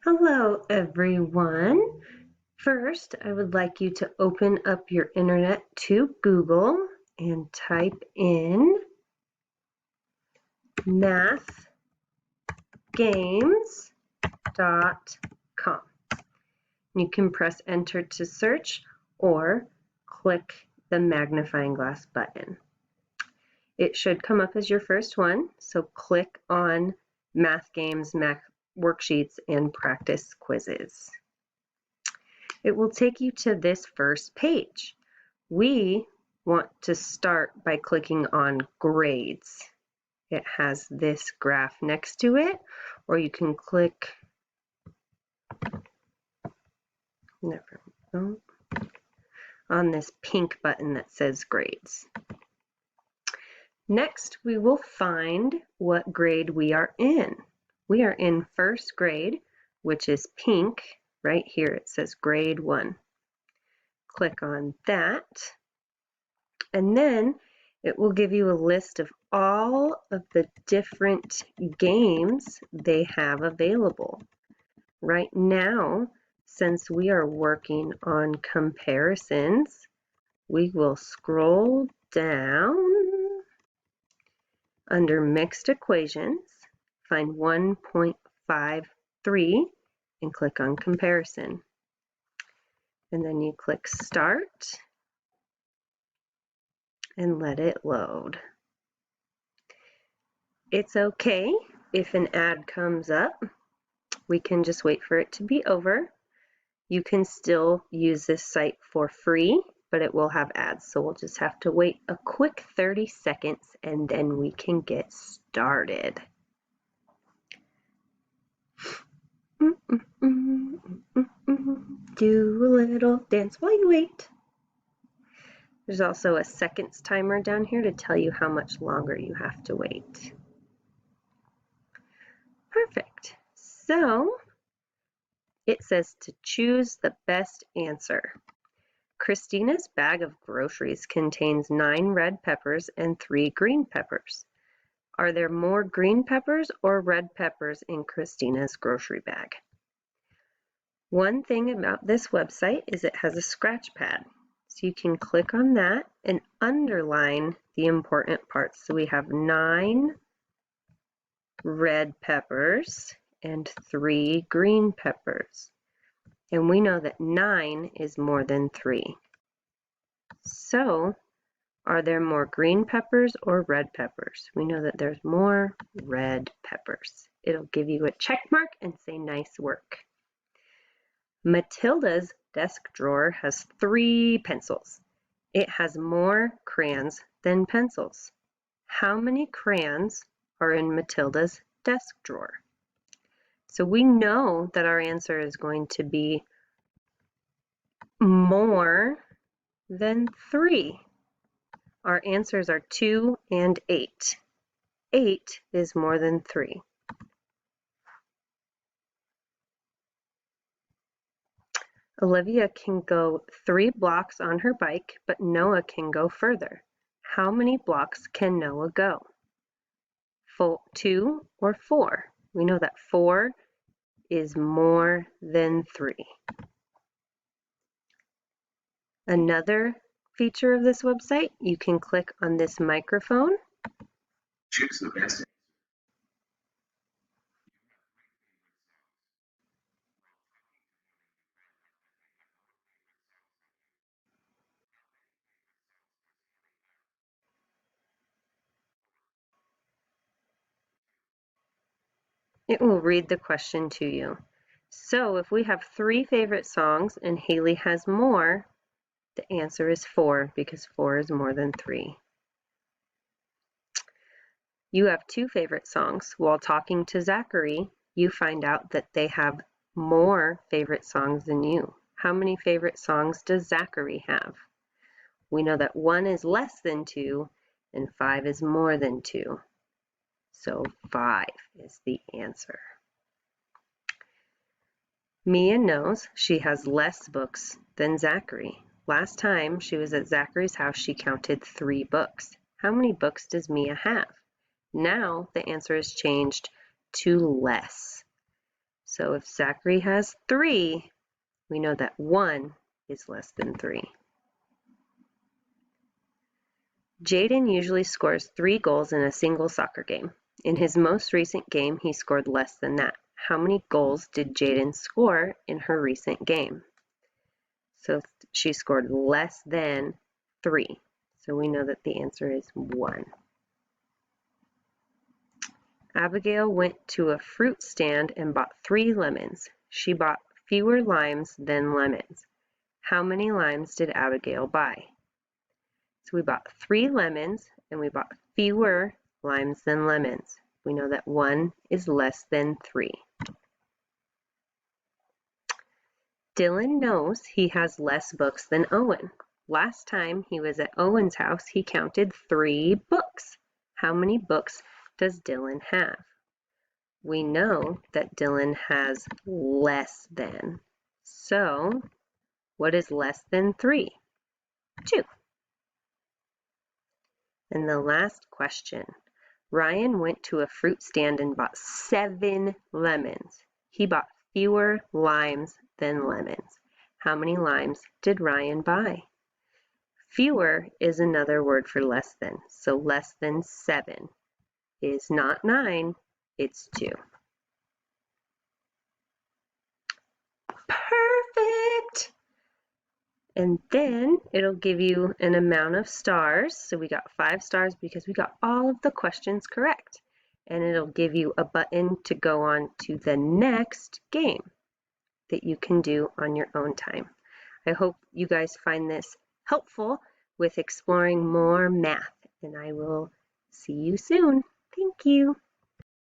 Hello, everyone. First, I would like you to open up your internet to Google and type in mathgames.com. You can press enter to search or click the magnifying glass button. It should come up as your first one, so click on Math Games, Math Worksheets, and Practice Quizzes. It will take you to this first page. We want to start by clicking on grades. It has this graph next to it, or you can click on this pink button that says grades. Next, we will find what grade we are in. We are in first grade, which is pink. Right here it says grade 1. Click on that, and then it will give you a list of all of the different games they have available. Right now, since we are working on comparisons, we will scroll down under mixed equations, find 1.53 and click on comparison. And then you click start and let it load. It's okay if an ad comes up. We can just wait for it to be over. You can still use this site for free, but it will have ads, so we'll just have to wait a quick 30 seconds and then we can get started. Do a little dance while you wait. There's also a seconds timer down here to tell you how much longer you have to wait. Perfect. So it says to choose the best answer. Christina's bag of groceries contains 9 red peppers and 3 green peppers. Are there more green peppers or red peppers in Christina's grocery bag? One thing about this website is it has a scratch pad. So you can click on that and underline the important parts. So we have 9 red peppers and 3 green peppers. And we know that 9 is more than 3. So, are there more green peppers or red peppers? We know that there's more red peppers. It'll give you a check mark and say nice work. Matilda's desk drawer has 3 pencils. It has more crayons than pencils. How many crayons are in Matilda's desk drawer? So we know that our answer is going to be more than 3. Our answers are 2 and 8. 8 is more than 3. Olivia can go 3 blocks on her bike, but Noah can go further. How many blocks can Noah go? 2 or 4? We know that 4 is more than 3. Another feature of this website, you can click on this microphone. Choose the best. It will read the question to you. So if we have 3 favorite songs and Haley has more, the answer is 4 because 4 is more than 3. You have 2 favorite songs. While talking to Zachary, you find out that they have more favorite songs than you. How many favorite songs does Zachary have? We know that 1 is less than 2 and 5 is more than 2. So 5 is the answer. Mia knows she has less books than Zachary. Last time she was at Zachary's house, she counted 3 books. How many books does Mia have? Now the answer is changed to less. So if Zachary has 3, we know that 1 is less than 3. Jaden usually scores 3 goals in a single soccer game. In his most recent game, he scored less than that. How many goals did Jaden score in her recent game? So she scored less than 3. So we know that the answer is 1. Abigail went to a fruit stand and bought 3 lemons. She bought fewer limes than lemons. How many limes did Abigail buy? So we bought 3 lemons and we bought fewer limes than lemons. We know that 1 is less than 3. Dylan knows he has less books than Owen. Last time he was at Owen's house, he counted 3 books. How many books does Dylan have? We know that Dylan has less than. So, what is less than 3? 2. And the last question. Ryan went to a fruit stand and bought 7 lemons. He bought fewer limes than lemons. How many limes did Ryan buy? Fewer is another word for less than. So less than 7 is not 9, it's 2. Perfect! And then it'll give you an amount of stars. So we got 5 stars because we got all of the questions correct. And it'll give you a button to go on to the next game that you can do on your own time. I hope you guys find this helpful with exploring more math, and I will see you soon. Thank you.